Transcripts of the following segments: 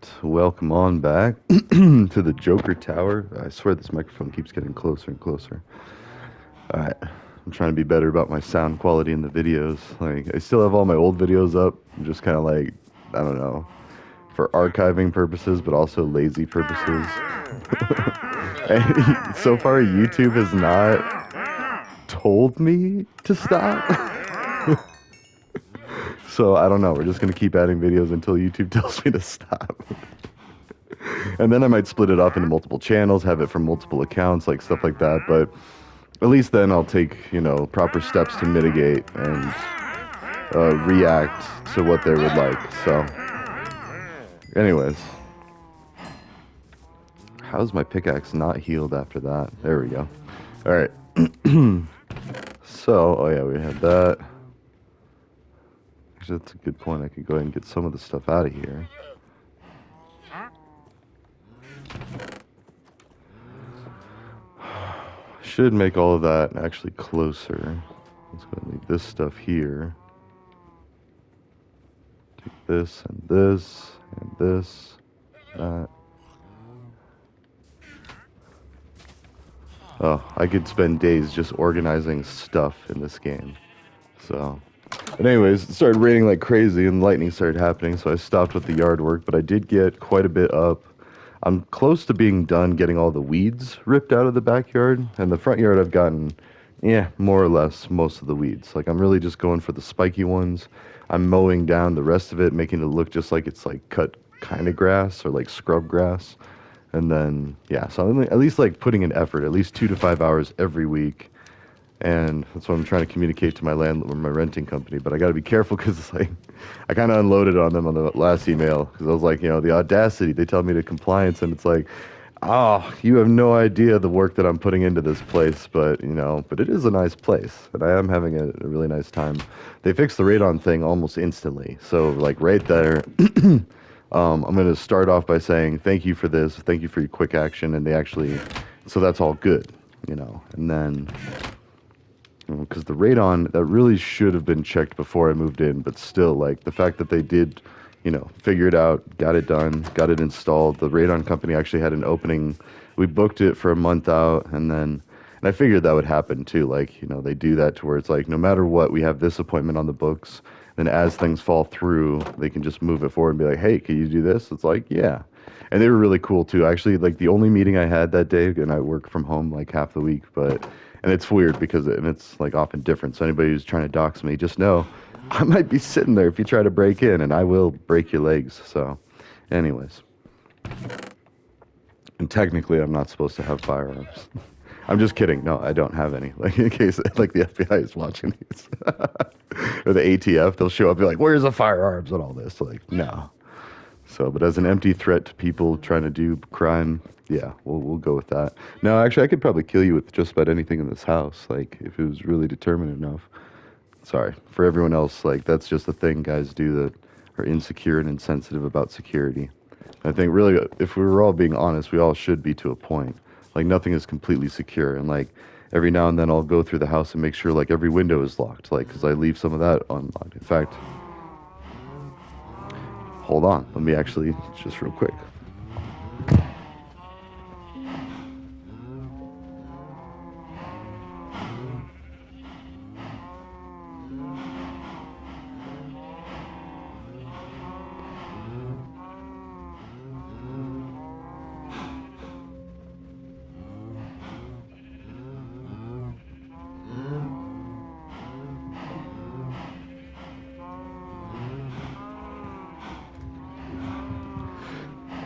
right, welcome on back to the Joker Tower. I swear this microphone keeps getting closer and closer. All right, I'm trying to be better about my sound quality in the videos. Like, I still have all my old videos up. I'm just kind of like, I don't know, for archiving purposes, but also lazy purposes. And so far, YouTube has not told me to stop. So I don't know. We're just gonna keep adding videos until YouTube tells me to stop. And then I might split it up into multiple channels, have it from multiple accounts, like stuff like that. But at least then I'll take, proper steps to mitigate and react to what they would like. So, anyways, how's my pickaxe not healed after that? There we go. All right. So, oh yeah, we had that. Actually, that's a good point. I could go ahead and get some of the stuff out of here. Should make all of that actually closer. Let's go ahead and leave this stuff here. Take this and this and this, that. Oh, I could spend days just organizing stuff in this game. So, but anyways, it started raining like crazy and lightning started happening, so I stopped with the yard work, but I did get quite a bit up. I'm close to being done getting all the weeds ripped out of the backyard, and the front yard I've gotten, yeah, more or less most of the weeds. Like, I'm really just going for the spiky ones. I'm mowing down the rest of it, making it look just like it's like cut kind of grass or like scrub grass. And then, yeah, so I'm at least like putting an effort, at least 2 to 5 hours every week. And that's what I'm trying to communicate to my landlord, my renting company. But I got to be careful because it's like, I kind of unloaded on them on the last email because I was like, the audacity, they tell me to compliance. And it's like, oh, you have no idea the work that I'm putting into this place. But, but it is a nice place. And I am having a really nice time. They fixed the radon thing almost instantly. So, like, right there. I'm going to start off by saying thank you for this, thank you for your quick action, and they actually, so that's all good, and then, because the radon, that really should have been checked before I moved in, but still, like, the fact that they did, figure it out, got it done, got it installed, the radon company actually had an opening, we booked it for a month out, and I figured that would happen too, like, they do that to where it's like, no matter what, we have this appointment on the books. Then as things fall through, they can just move it forward and be like, hey, can you do this? It's like, yeah. And they were really cool too. Actually, like the only meeting I had that day, and I work from home like half the week, and it's weird because it's like often different. So anybody who's trying to dox me, just know I might be sitting there if you try to break in, and I will break your legs. So, anyways. And technically, I'm not supposed to have firearms. I'm just kidding. No, I don't have any. Like, in case, like, the FBI is watching these. Or the ATF, they'll show up and be like, where's the firearms and all this? Like, no. So, but as an empty threat to people trying to do crime, yeah, we'll go with that. No, actually, I could probably kill you with just about anything in this house, like, if it was really determined enough. Sorry. For everyone else, like, that's just a thing guys do that are insecure and insensitive about security. I think, really, if we were all being honest, we all should be to a point. Like, nothing is completely secure, and, like, every now and then I'll go through the house and make sure, like, every window is locked, like, because I leave some of that unlocked. In fact, hold on, let me actually, just real quick.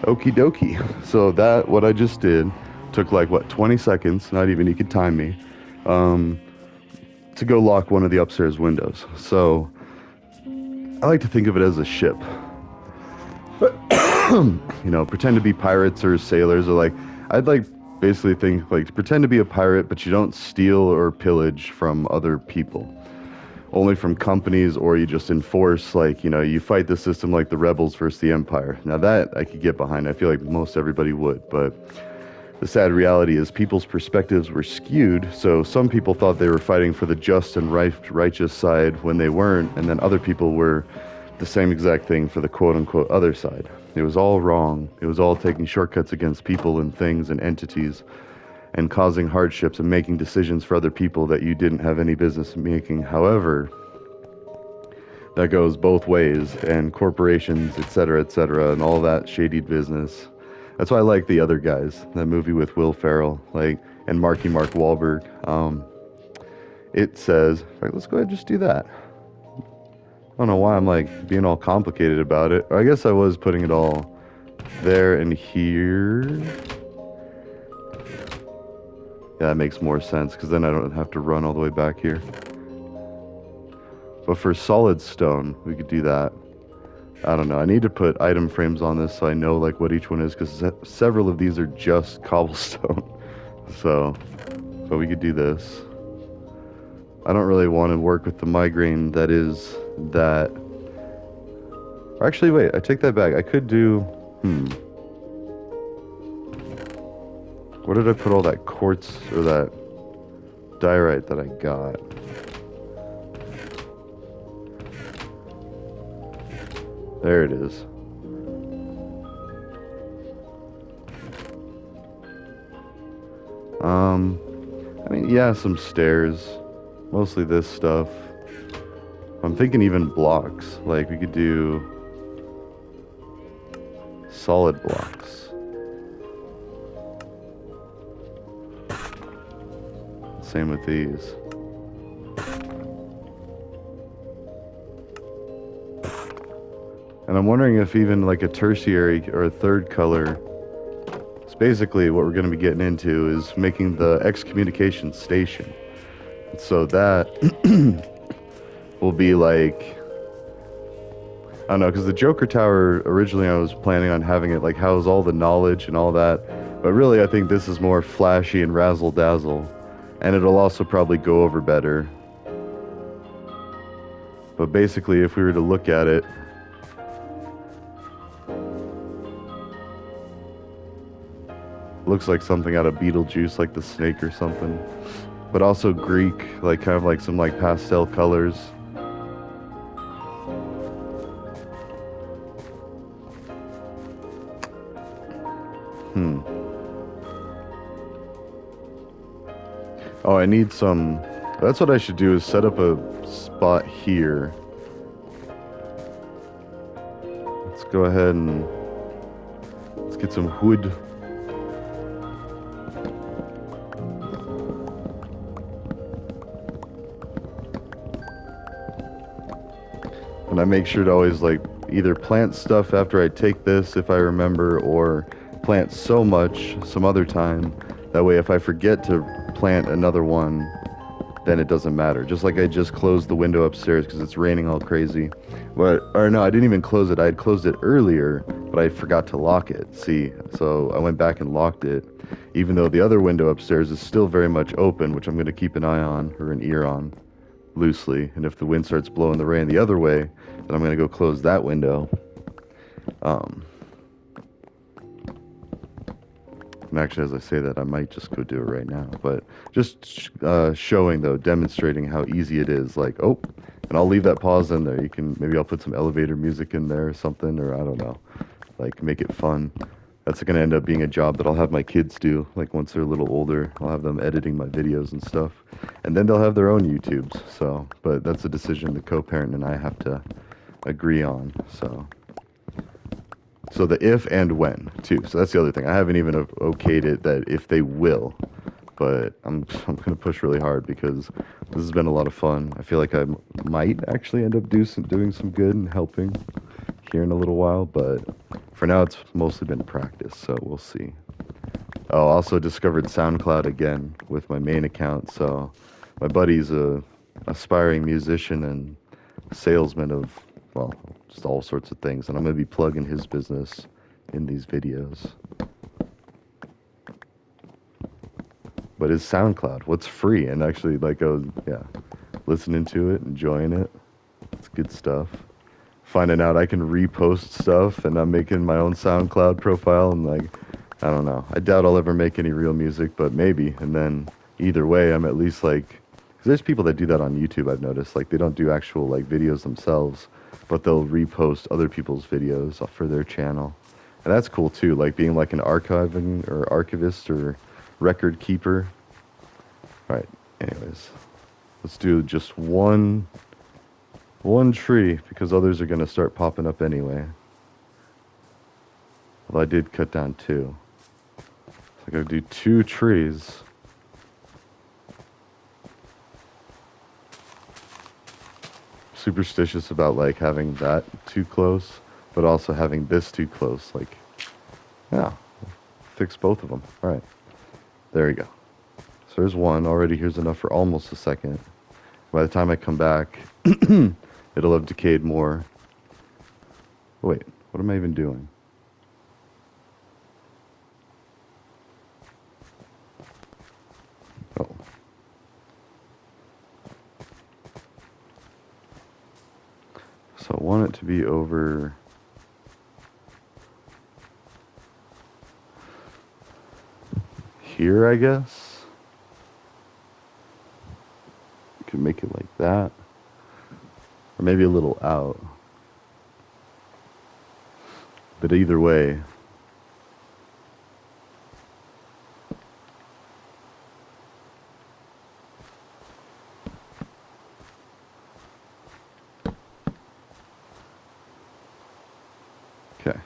Okie dokie. So that, what I just did, took like, what, 20 seconds, not even, you could time me, to go lock one of the upstairs windows. So I like to think of it as a ship. Pretend to be pirates or sailors, or like, I'd like basically think like pretend to be a pirate, but you don't steal or pillage from other people, only from companies, or you just enforce, like, you fight the system like the rebels versus the empire. Now that I could get behind. I feel like most everybody would, but the sad reality is people's perspectives were skewed, so some people thought they were fighting for the just and righteous side when they weren't, and then other people were the same exact thing for the quote-unquote other side. It was all wrong. It was all taking shortcuts against people and things and entities and causing hardships and making decisions for other people that you didn't have any business making. However, that goes both ways, and corporations, etc., and all that shady business. That's why I like The Other Guys, that movie with Will Ferrell, like, and Mark Wahlberg. It says, in fact, let's go ahead and just do that. I don't know why I'm like being all complicated about it. I guess I was putting it all there and here. Yeah, that makes more sense because then I don't have to run all the way back here. But for solid stone, we could do that. I don't know. I need to put item frames on this so I know like what each one is because several of these are just cobblestone. So, but we could do this. I don't really want to work with the migraine that is that. Actually, wait, I take that back. I could do, where did I put all that quartz or that diorite that I got? There it is. I mean, yeah, some stairs. Mostly this stuff. I'm thinking even blocks. Like, we could do solid blocks. Same with these. And I'm wondering if even like a tertiary or a third color. It's basically what we're going to be getting into is making the excommunication station. So that will be like, I don't know, because the Joker Tower, originally I was planning on having it like house all the knowledge and all that, but really I think this is more flashy and razzle-dazzle, and it'll also probably go over better. But basically, if we were to look at it, looks like something out of Beetlejuice, like the snake or something. But also Greek, like kind of like some like pastel colors. Oh, I need some. That's what I should do, is set up a spot here. Let's go ahead and let's get some wood. And I make sure to always like either plant stuff after I take this if I remember, or plant so much some other time. That way if I forget to plant another one, then it doesn't matter. Just like I just closed the window upstairs because it's raining all crazy. Or no, I didn't even close it. I had closed it earlier, but I forgot to lock it. See, so I went back and locked it, even though the other window upstairs is still very much open, which I'm going to keep an eye on, or an ear on, loosely. And if the wind starts blowing the rain the other way, then I'm going to go close that window. And actually, as I say that, I might just go do it right now. But just showing, though, demonstrating how easy it is. Like, oh, and I'll leave that pause in there. You can, maybe I'll put some elevator music in there or something, or I don't know. Like, make it fun. That's going to end up being a job that I'll have my kids do. Like, once they're a little older, I'll have them editing my videos and stuff. And then they'll have their own YouTubes. So, but that's a decision the co-parent and I have to agree on. So the if and when, too. So that's the other thing. I haven't even okayed it that if they will. But I'm going to push really hard because this has been a lot of fun. I feel like I might actually end up doing some good and helping here in a little while. But for now, it's mostly been practice. So we'll see. Oh, also discovered SoundCloud again with my main account. So my buddy's a aspiring musician and salesman of, well, just all sorts of things, and I'm going to be plugging his business in these videos. But it's SoundCloud, what's free, and actually, like, listening to it, enjoying it. It's good stuff. Finding out I can repost stuff, and I'm making my own SoundCloud profile, and like, I don't know. I doubt I'll ever make any real music, but maybe. And then either way, I'm at least like, because there's people that do that on YouTube, I've noticed. Like, they don't do actual like videos themselves, but they'll repost other people's videos for their channel. And that's cool too, like being like an archiving or archivist or record keeper. All right, anyways, let's do just one tree because others are going to start popping up anyway. Well, I did cut down 2. So I gotta do 2 trees. Superstitious about like having that too close, but also having this too close. Like, yeah, fix both of them. All right, there we go. So there's one already. Here's enough for almost a second. By the time I come back, it'll have decayed more. Wait, what am I even doing? Oh. So I want it to be over here, I guess. You could make it like that. Or maybe a little out. But either way, okay.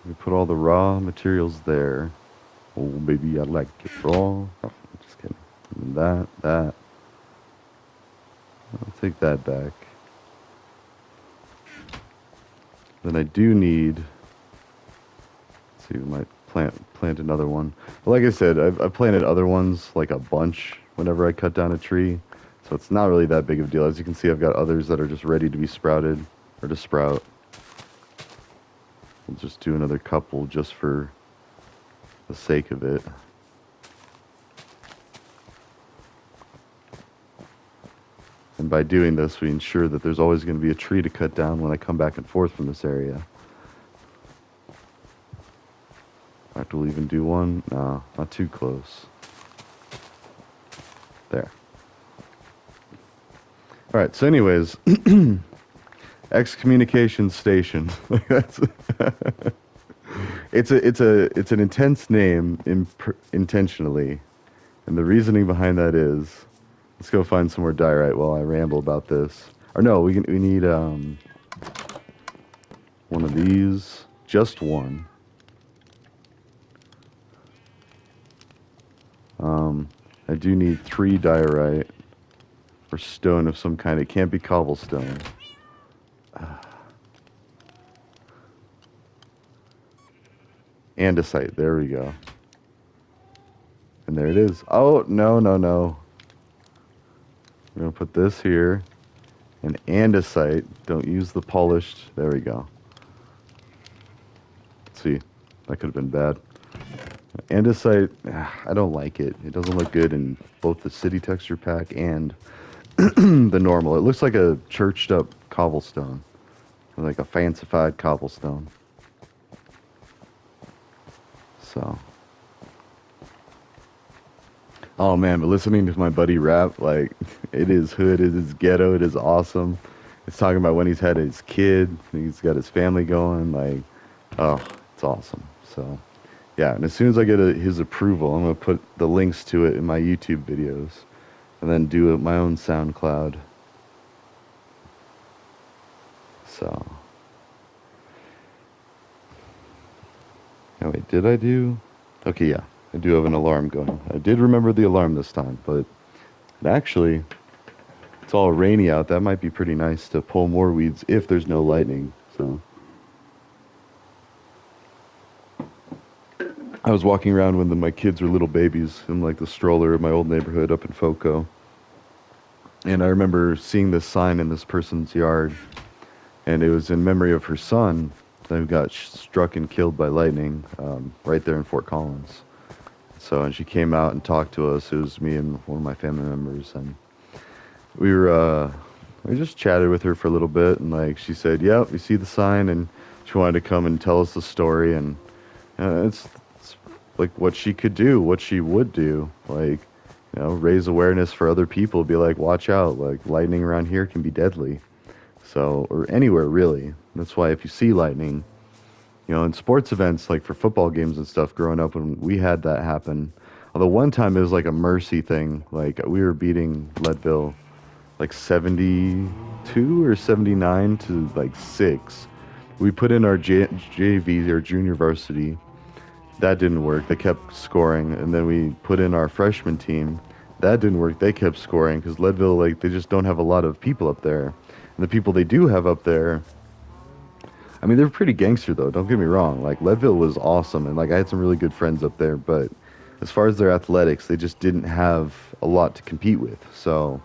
We put all the raw materials there. Oh, baby, I like it raw. Oh, I'm just kidding. And that. I'll take that back. Then I do need. Let's see, we might plant another one. But like I said, I've planted other ones like a bunch whenever I cut down a tree, so it's not really that big of a deal. As you can see, I've got others that are just ready to be sprouted or to sprout. We'll just do another couple just for the sake of it. And by doing this, we ensure that there's always going to be a tree to cut down when I come back and forth from this area. In fact, we'll even do one. No, not too close. There. All right, so anyways, excommunication station. It's an intense name intentionally, and the reasoning behind that is, let's go find some more diorite while I ramble about this. Or no, we need one of these, just one. I do need 3 diorite or stone of some kind. It can't be cobblestone. Andesite, there we go. And there it is. Oh, no. We're going to put this here. And andesite, don't use the polished. There we go. Let's see, that could have been bad. Andesite, I don't like it. It doesn't look good in both the city texture pack and the normal. It looks like a churched up cobblestone. Like a fancified cobblestone. So. Oh man, but listening to my buddy rap, like, it is hood, it is ghetto, it is awesome. It's talking about when he's had his kid, he's got his family going, like, oh, it's awesome. So, yeah, and as soon as I get his approval, I'm going to put the links to it in my YouTube videos, and then do my own SoundCloud. So. Oh wait, did I do? Okay, yeah. I do have an alarm going. I did remember the alarm this time, but actually, it's all rainy out. That might be pretty nice to pull more weeds if there's no lightning. So I was walking around when my kids were little babies in like the stroller of my old neighborhood up in Foco. And I remember seeing this sign in this person's yard, and it was in memory of her son who got struck and killed by lightning right there in Fort Collins. So, and she came out and talked to us. It was me and one of my family members, and we just chatted with her for a little bit, and like she said, "Yep, you see the sign," and she wanted to come and tell us the story, and it's like what she could do, what she would do, like, raise awareness for other people, be like, watch out, like lightning around here can be deadly. So, or anywhere really. That's why if you see lightning, in sports events, like for football games and stuff, growing up when we had that happen. Although one time it was like a mercy thing, like we were beating Leadville like 72 or 79 to like 6. We put in our JV, or junior varsity. That didn't work. They kept scoring. And then we put in our freshman team. That didn't work. They kept scoring because Leadville, like, they just don't have a lot of people up there. And the people they do have up there, I mean, they're pretty gangster, though. Don't get me wrong. Like, Leadville was awesome. And, like, I had some really good friends up there. But as far as their athletics, they just didn't have a lot to compete with. So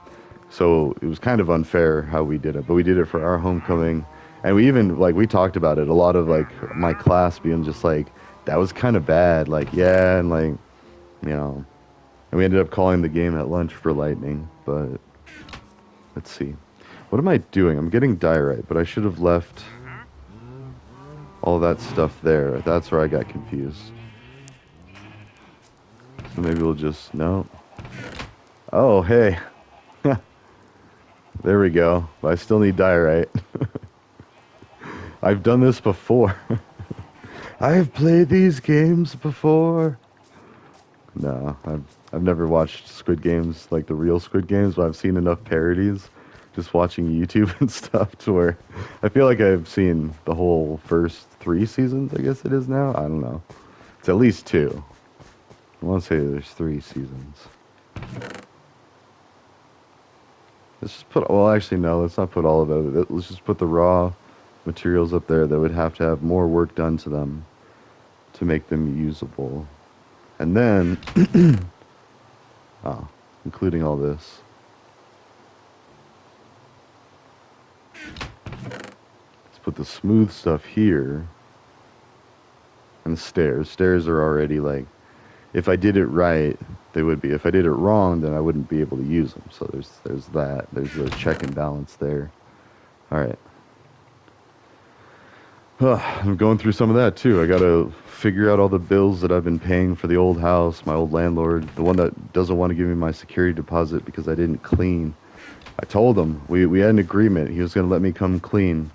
it was kind of unfair how we did it, but we did it for our homecoming, and we even like we talked about it. A lot of like my class being just like that was kind of bad, like yeah, and like you know, and we ended up calling the game at lunch for lightning. But let's see, what am I doing? I'm getting diorite, but I should have left all that stuff there. That's where I got confused. So maybe we'll just no. Oh hey, there we go. But I still need diorite. I've done this before. I've played these games before. No, I've never watched Squid Games, like the real Squid Games, but I've seen enough parodies just watching YouTube and stuff to where I feel like I've seen the whole first 3 seasons, I guess it is now. I don't know. It's at least 2. I want to say there's 3 seasons. Let's just put, well, actually, no, let's not put all of it. Let's just put the raw materials up there that would have to have more work done to them to make them usable. And then, oh, including all this. Let's put the smooth stuff here. And the stairs. Stairs are already like, if I did it right, they would be. If I did it wrong, then I wouldn't be able to use them. So there's that. There's the check and balance there. All right. I'm going through some of that too. I gotta figure out all the bills that I've been paying for the old house, my old landlord, the one that doesn't want to give me my security deposit because I didn't clean. I told him we had an agreement. He was gonna let me come clean.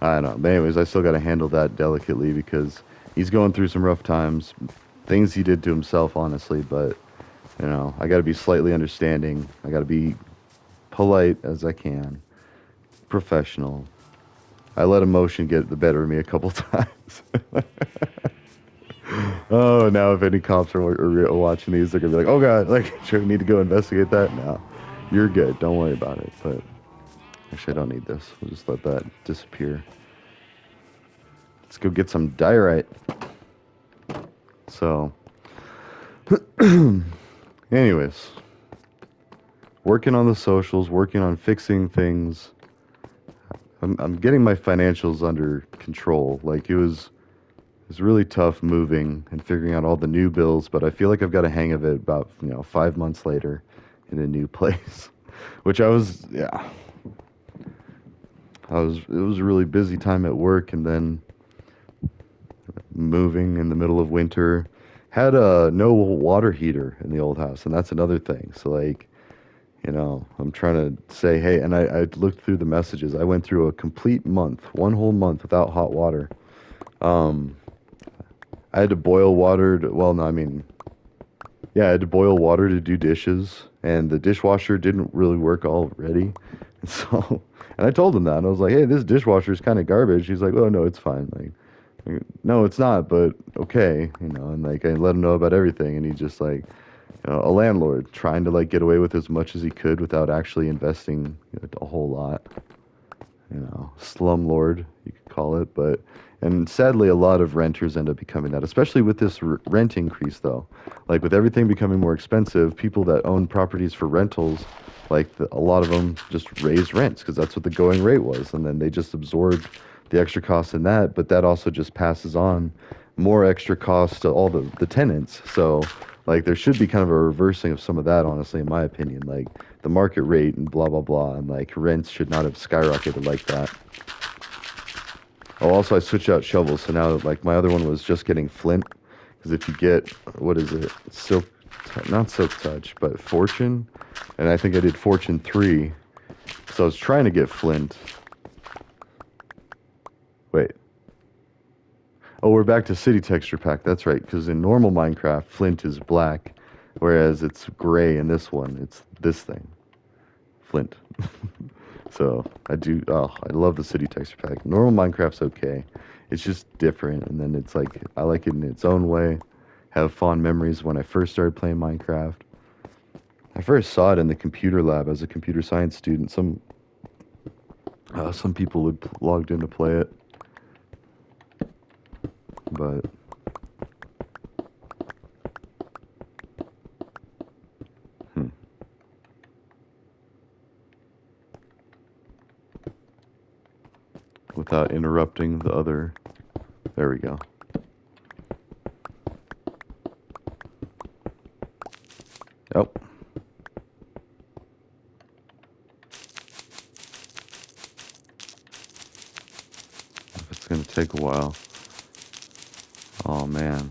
I don't know. But anyways, I still gotta handle that delicately because he's going through some rough times, things he did to himself, honestly. But I gotta be slightly understanding. I gotta be polite as I can, professional. I let emotion get the better of me a couple times. Oh, now if any cops are watching these, they're gonna be like, "Oh God, like, sure, we need to go investigate that." No, you're good. Don't worry about it. But actually, I don't need this. We'll just let that disappear. Let's go get some diorite. So, anyways, working on the socials, working on fixing things. I'm getting my financials under control. Like it was really tough moving and figuring out all the new bills, but I feel like I've got a hang of it about 5 months later in a new place, which yeah, it was a really busy time at work, and then moving in the middle of winter, had no water heater in the old house, and that's another thing. So like, I'm trying to say, hey, and I looked through the messages. I went through a complete month, one whole month without hot water. Um, I had to boil water well, no, I mean, yeah, I had to boil water to do dishes, and the dishwasher didn't really work already. And so, and I told him that, and I was like, hey, this dishwasher is kind of garbage. He's like, oh, no, it's fine. Like, no, it's not, but okay, and like I let him know about everything, and he's just like, a landlord trying to like get away with as much as he could without actually investing a whole lot. Slumlord, you could call it. But and sadly, a lot of renters end up becoming that, especially with this rent increase, though. Like with everything becoming more expensive, people that own properties for rentals, like a lot of them just raised rents because that's what the going rate was, and then they just absorbed the extra costs in that. But that also just passes on more extra costs to all the tenants. So like there should be kind of a reversing of some of that, honestly, in my opinion. Like the market rate and blah blah blah, and like rents should not have skyrocketed like that. Oh, also I switched out shovels, so now like my other one was just getting flint, Because if you get, what is it? Not Silk Touch, but Fortune. And I think I did Fortune 3. So I was trying to get Flint. Wait. Oh, we're back to City Texture Pack. That's right. Because in normal Minecraft, Flint is black. Whereas it's gray in this one. It's this thing. Flint. So I love the City Texture Pack. Normal Minecraft's okay. It's just different. And then it's like, I like it in its own way. Have fond memories when I first started playing Minecraft. I first saw it in the computer lab as a computer science student. Some people would logged in to play it, but hmm, without interrupting the other. There we go. Oh, it's gonna take a while. Oh man,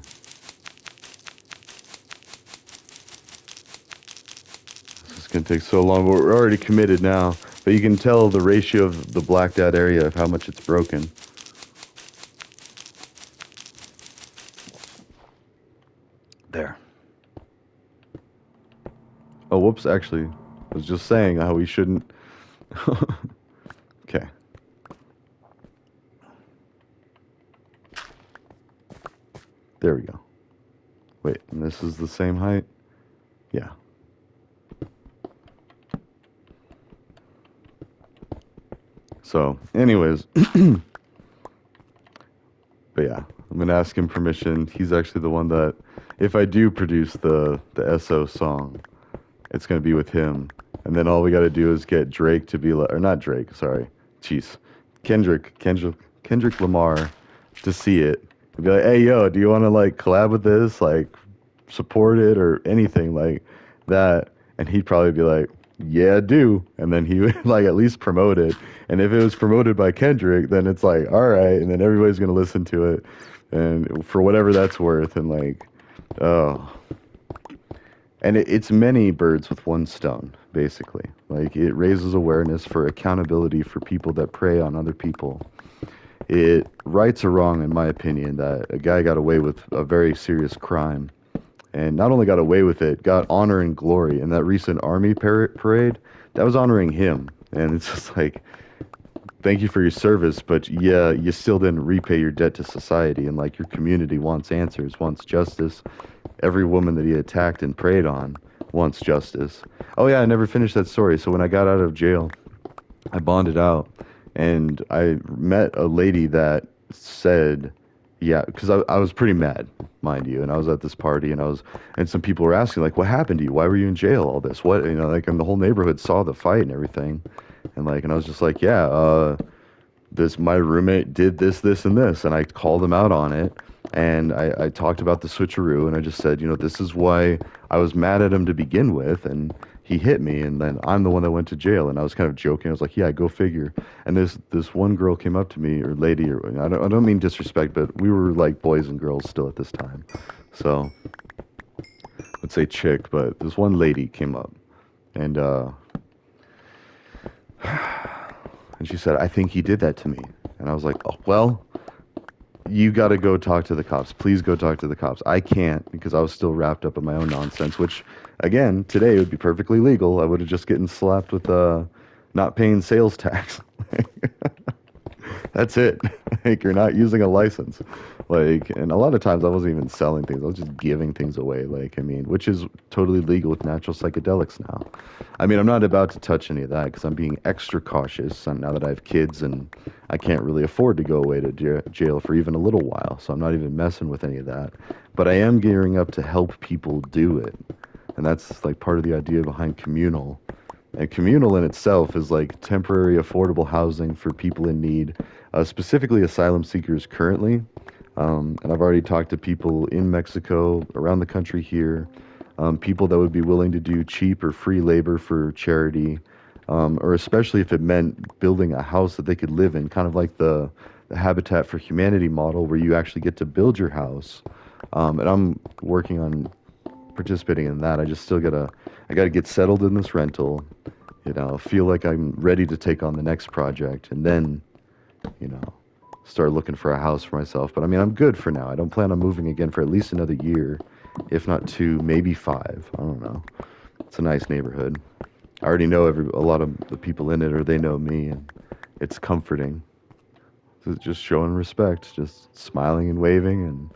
this is gonna take so long. But we're already committed now. But you can tell the ratio of the blacked out area of how much it's broken. There. Oh, whoops. Actually, I was just saying how we shouldn't. Okay. There we go. Wait, and this is the same height? Yeah. So, anyways, but yeah, I'm gonna ask him permission. He's actually the one that, if I do produce the SO song, it's gonna be with him. And then all we gotta do is get Drake to be like, or not Drake, sorry, jeez, Kendrick Lamar to see it and be like, hey yo, do you want to like collab with this, like support it or anything like that? And he'd probably be like, yeah, I do. And then he would like at least promote it. And if it was promoted by Kendrick, then it's like, all right. And then everybody's gonna listen to it, and for whatever that's worth. And like, oh, and it's many birds with one stone, basically. Like it raises awareness for accountability for people that prey on other people. It rights a wrong, in my opinion, that a guy got away with a very serious crime, and not only got away with it, got honor and glory. And that recent army parade, that was honoring him. And it's just like, thank you for your service, but yeah, you still didn't repay your debt to society. And like your community wants answers, wants justice. Every woman that he attacked and preyed on wants justice. Oh yeah, I never finished that story. So when I got out of jail, I bonded out, and I met a lady that said, yeah, because I was pretty mad, mind you, and I was at this party, and some people were asking, like, what happened to you? Why were you in jail? All this, what, like, and the whole neighborhood saw the fight and everything, and I was just like, yeah, my roommate did this, and this, and I called him out on it, and I talked about the switcheroo, and I just said, this is why I was mad at him to begin with, and he hit me, and then I'm the one that went to jail, and I was kind of joking. I was like, yeah, go figure. And this one girl came up to me, or lady, or I don't mean disrespect, but we were like boys and girls still at this time, so let's say chick, but this one lady came up, and and she said, I think he did that to me, and I was like, oh well. You got to go talk to the cops. Please go talk to the cops. I can't because I was still wrapped up in my own nonsense, which, again, today would be perfectly legal. I would have just gotten slapped with not paying sales tax. That's it. Like, you're not using a license. Like, and a lot of times I wasn't even selling things. I was just giving things away. Like, I mean, which is totally legal with natural psychedelics now. I mean, I'm not about to touch any of that because I'm being extra cautious now that I have kids and I can't really afford to go away to jail for even a little while. So I'm not even messing with any of that. But I am gearing up to help people do it. And that's like part of the idea behind communal. And communal in itself is like temporary affordable housing for people in need, specifically asylum seekers currently. And I've already talked to people in Mexico, around the country here, people that would be willing to do cheap or free labor for charity, or especially if it meant building a house that they could live in, kind of like the Habitat for Humanity model where you actually get to build your house. And I'm working on participating in that. I gotta get settled in this rental, feel like I'm ready to take on the next project, and then, you know, start looking for a house for myself. But I mean, I'm good for now. I don't plan on moving again for at least another year, if not two, maybe five. I don't know. It's a nice neighborhood. I already know a lot of the people in it, or they know me, and it's comforting. So it's just showing respect, just smiling and waving. And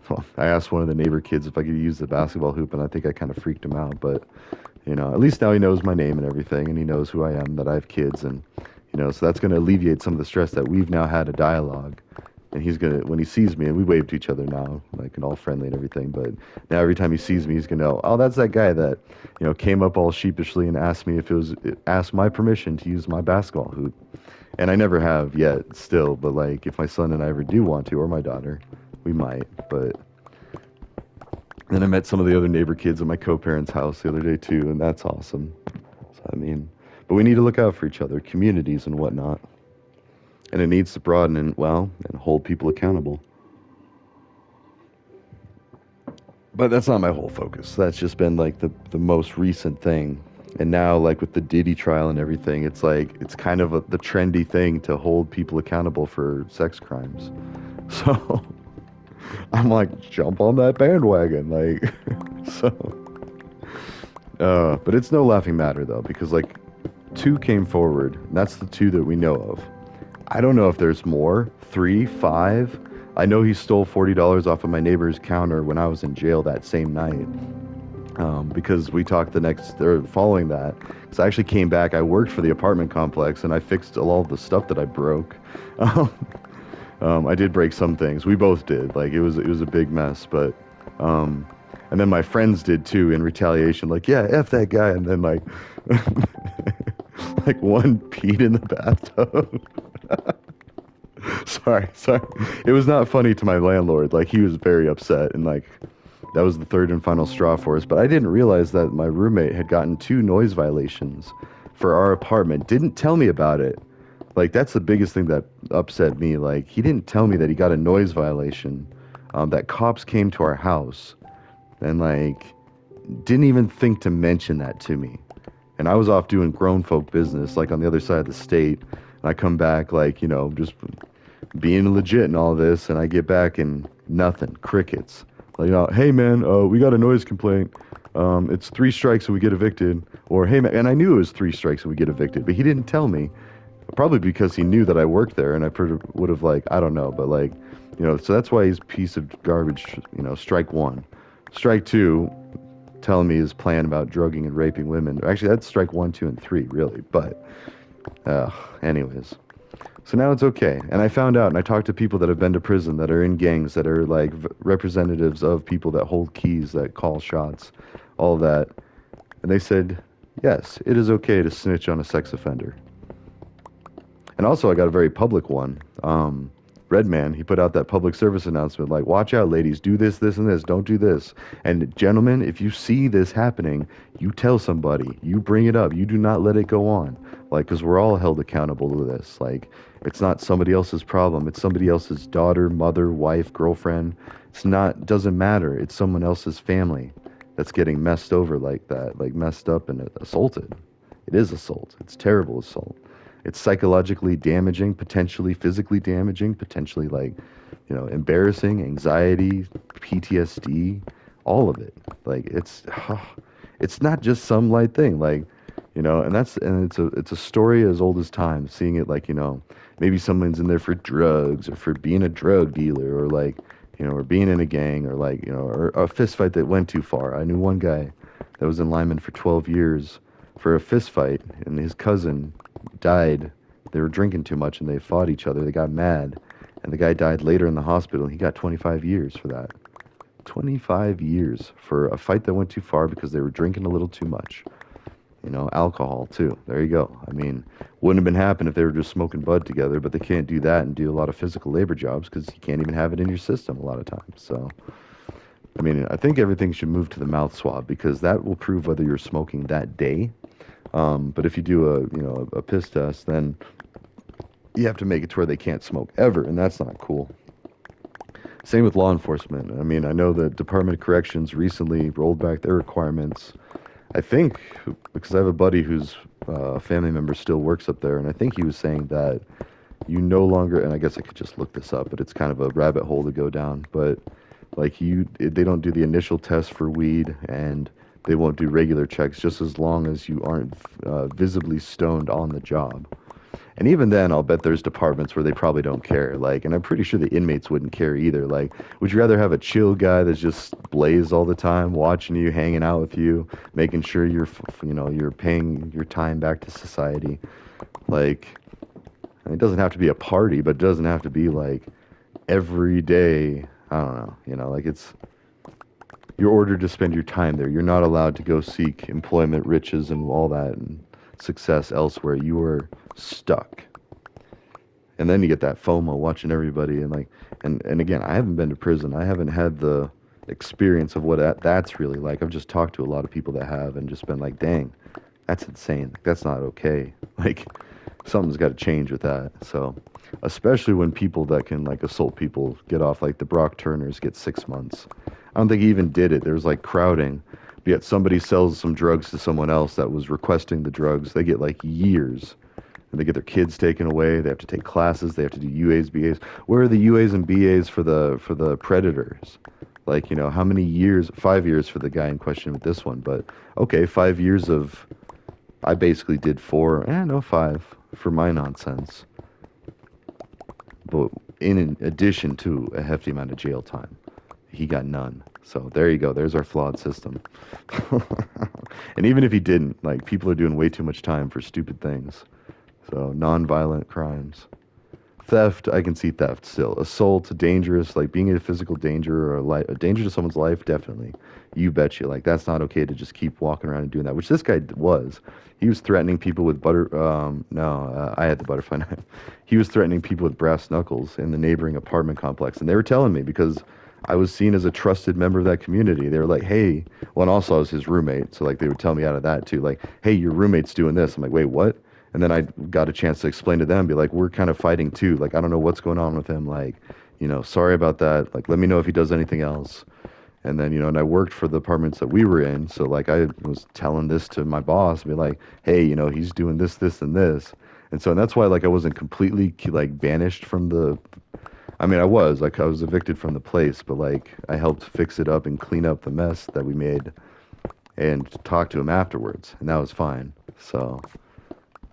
well, I asked one of the neighbor kids if I could use the basketball hoop, and I think I kind of freaked him out. But at least now he knows my name and everything, and he knows who I am, that I have kids, and so that's going to alleviate some of the stress that we've now had a dialogue. And he's gonna, when he sees me, and we wave to each other now, like, and all friendly and everything. But now every time he sees me, he's gonna know, oh, that's that guy that, came up all sheepishly and asked me if asked my permission to use my basketball hoop. And I never have yet, still. But like, if my son and I ever do want to, or my daughter, we might. But then I met some of the other neighbor kids at my co-parents' house the other day too, and that's awesome. So I mean, but we need to look out for each other, communities and whatnot, and it needs to broaden and hold people accountable. But that's not my whole focus. That's just been like the most recent thing. And now, like with the Diddy trial and everything, it's like it's kind of the trendy thing to hold people accountable for sex crimes. So I'm like, jump on that bandwagon, like. So, but it's no laughing matter though, because like two came forward. And that's the two that we know of. I don't know if there's more. Three, five. I know he stole $40 off of my neighbor's counter when I was in jail that same night. Because we talked the next or following that. So I actually came back. I worked for the apartment complex and I fixed all the stuff that I broke. Um, I did break some things. We both did. Like it was a big mess, but and then my friends did too in retaliation. Like, yeah, f that guy, and then like like one peed in the bathtub. Sorry. It was not funny to my landlord. Like he was very upset, and like that was the third and final straw for us. But I didn't realize that my roommate had gotten two noise violations for our apartment. Didn't tell me about it. Like that's the biggest thing that upset me. Like he didn't tell me that he got a noise violation. That cops came to our house and like didn't even think to mention that to me. And I was off doing grown folk business, like on the other side of the state. And I come back like, just being legit and all this, and I get back and nothing, crickets. Like, hey man, we got a noise complaint. It's three strikes and we get evicted. Or hey man, and I knew it was three strikes and we get evicted, but he didn't tell me. Probably because he knew that I worked there, and I would have like, I don't know, but like, so that's why he's a piece of garbage. Strike one, strike two, telling me his plan about drugging and raping women. Actually, that's strike one, two, and three, really. But, anyways. So now it's okay. And I found out, and I talked to people that have been to prison, that are in gangs, that are like representatives of people that hold keys, that call shots, all of that. And they said, yes, it is okay to snitch on a sex offender. And also, I got a very public one. Redman, he put out that public service announcement like, watch out, ladies, do this, this, and this, don't do this. And gentlemen, if you see this happening, you tell somebody, you bring it up, you do not let it go on. Like, because we're all held accountable to this. Like, it's not somebody else's problem, it's somebody else's daughter, mother, wife, girlfriend. It's not, doesn't matter, it's someone else's family that's getting messed over like that, like messed up and assaulted. It is assault, it's terrible assault. It's psychologically damaging, potentially physically damaging, potentially like, embarrassing, anxiety, PTSD, all of it. Like it's not just some light thing. Like, and it's a story as old as time. Seeing it like, maybe someone's in there for drugs or for being a drug dealer or like, or being in a gang or like, or a fist fight that went too far. I knew one guy that was in Lyman for 12 years for a fist fight, and his cousin died. They were drinking too much and they fought each other. They got mad, and the guy died later in the hospital. He got 25 years for that. 25 years for a fight that went too far because they were drinking a little too much. Alcohol too. There you go. I mean, wouldn't have been happening if they were just smoking bud together, but they can't do that and do a lot of physical labor jobs because you can't even have it in your system a lot of times. So, I mean, I think everything should move to the mouth swab because that will prove whether you're smoking that day. But if you do a piss test, then you have to make it to where they can't smoke ever, and that's not cool. Same with law enforcement. I mean, I know the Department of Corrections recently rolled back their requirements. I think because I have a buddy whose family member still works up there, and I think he was saying that you no longer, and I guess I could just look this up, but it's kind of a rabbit hole to go down. But like they don't do the initial test for weed, and they won't do regular checks just as long as you aren't visibly stoned on the job. And even then, I'll bet there's departments where they probably don't care. Like, and I'm pretty sure the inmates wouldn't care either. Like, would you rather have a chill guy that's just blazed all the time, watching you, hanging out with you, making sure you're paying your time back to society? Like, it doesn't have to be a party, but it doesn't have to be like every day. I don't know. Like you're ordered to spend your time there. You're not allowed to go seek employment, riches, and all that and success elsewhere. You are stuck. And then you get that FOMO watching everybody and like and again, I haven't been to prison. I haven't had the experience of what that's really like. I've just talked to a lot of people that have and just been like, "Dang, that's insane. Like, that's not okay." Like something's got to change with that. So, especially when people that can like assault people get off, like the Brock Turners get 6 months. I don't think he even did it. There was like crowding, but yet somebody sells some drugs to someone else that was requesting the drugs. They get like years, and they get their kids taken away. They have to take classes. They have to do UAs, BAs. Where are the UAs and BAs for the predators? Like, how many years? 5 years for the guy in question with this one, but okay, 5 years of I basically did four, no, five for my nonsense, but in addition to a hefty amount of jail time. He got none. So there you go. There's our flawed system. And even if he didn't, like, people are doing way too much time for stupid things. So non-violent crimes. Theft, I can see theft still. Assault, dangerous, like being a physical danger or a danger to someone's life, definitely. You bet you. Like, that's not okay to just keep walking around and doing that, which this guy was. He was threatening people with no, I had the butterfly knife. He was threatening people with brass knuckles in the neighboring apartment complex. And they were telling me because I was seen as a trusted member of that community. They were like, hey, well, and also I was his roommate. So, like, they would tell me out of that, too. Like, hey, your roommate's doing this. I'm like, wait, what? And then I got a chance to explain to them, be like, we're kind of fighting too. Like, I don't know what's going on with him. Like, sorry about that. Like, let me know if he does anything else. And then, and I worked for the apartments that we were in. So, like, I was telling this to my boss, be like, hey, he's doing this, this, and this. And so, and that's why, like, I wasn't completely, like, banished from I mean, I was evicted from the place, but, like, I helped fix it up and clean up the mess that we made and talk to him afterwards. And that was fine. So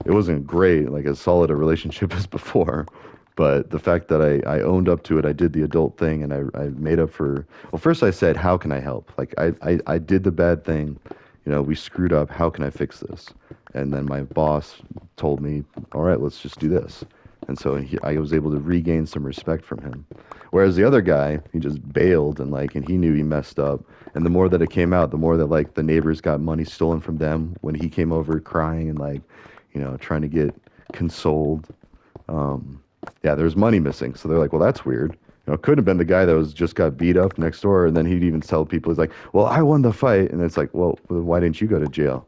it wasn't great, like as solid a relationship as before, but the fact that I owned up to it, I did the adult thing, and I made up for. Well, first I said, how can I help? Like I did the bad thing, we screwed up. How can I fix this? And then my boss told me, all right, let's just do this. And so I was able to regain some respect from him. Whereas the other guy, he just bailed and he knew he messed up. And the more that it came out, the more that like the neighbors got money stolen from them when he came over crying and like, trying to get consoled. Yeah, there was money missing. So they're like, well, that's weird. It could have been the guy that was just got beat up next door, and then he'd even tell people, he's like, well, I won the fight. And it's like, well, why didn't you go to jail?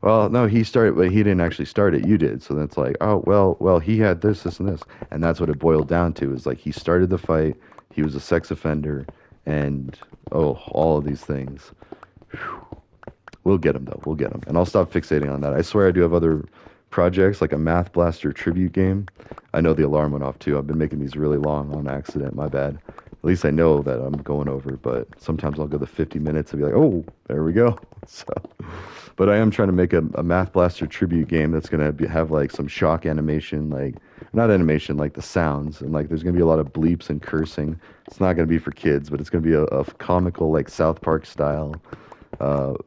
Well, no, he started, but he didn't actually start it. You did. So then it's like, oh, well, he had this, this, and this. And that's what it boiled down to, is like he started the fight, he was a sex offender, and, all of these things. Whew. We'll get him, though. We'll get him. And I'll stop fixating on that. I swear I do have other projects, like a Math Blaster tribute game. I know the alarm went off, too. I've been making these really long on accident. My bad. At least I know that I'm going over, but sometimes I'll go the 50 minutes and be like, oh, there we go. So, but I am trying to make a Math Blaster tribute game that's going to have like some shock animation, like, not animation, like the sounds. And like there's going to be a lot of bleeps and cursing. It's not going to be for kids, but it's going to be a comical, like South Park style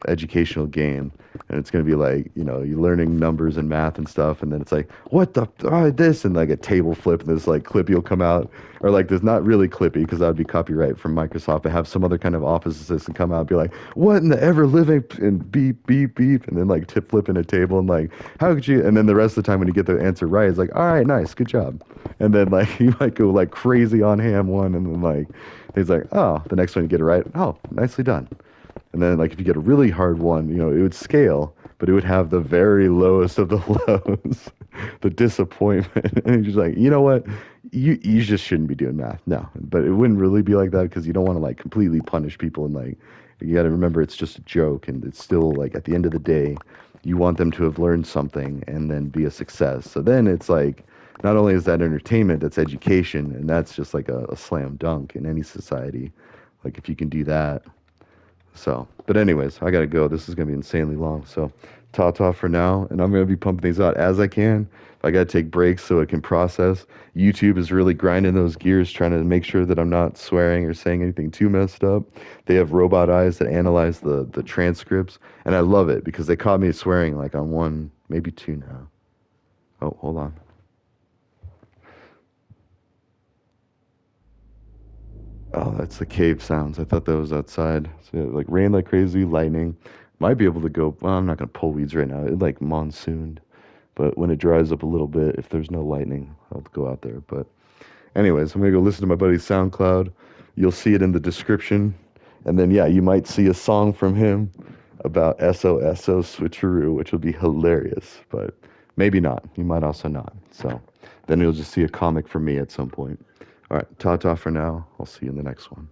educational game, and it's going to be like, you're learning numbers and math and stuff, and then it's like, what the this, and like a table flip, and this like clippy will come out, or like there's not really clippy because that would be copyright from Microsoft, but have some other kind of office assistant come out and be like, what in the ever living, and beep beep beep, and then like tip flip in a table, and like, how could you, and then the rest of the time when you get the answer right, it's like, all right, nice, good job. And then like you might go like crazy on ham one, and then like he's like, oh, the next one you get it right, oh, nicely done. And then, like, if you get a really hard one, it would scale, but it would have the very lowest of the lows, the disappointment. And you're just like, you know what? you just shouldn't be doing math. No, but it wouldn't really be like that because you don't want to like completely punish people and like you got to remember it's just a joke and it's still like at the end of the day, you want them to have learned something and then be a success. So then it's like not only is that entertainment, that's education, and that's just like a slam dunk in any society. Like if you can do that. So, but anyways, I gotta go. This is gonna be insanely long. So, ta for now, and I'm gonna be pumping these out as I can. I gotta take breaks so it can process. YouTube is really grinding those gears, trying to make sure that I'm not swearing or saying anything too messed up. They have robot eyes that analyze the transcripts, and I love it because they caught me swearing like on one, maybe two now. Oh, hold on. Oh, that's the cave sounds. I thought that was outside. So, yeah, like rain like crazy, lightning. Might be able to go. Well, I'm not gonna pull weeds right now. It like monsooned, but when it dries up a little bit, if there's no lightning, I'll go out there. But anyways, I'm gonna go listen to my buddy's SoundCloud. You'll see it in the description, and then yeah, you might see a song from him about SOSO switcheroo, which will be hilarious. But maybe not. You might also not. So then you'll just see a comic from me at some point. All right, ta for now. I'll see you in the next one.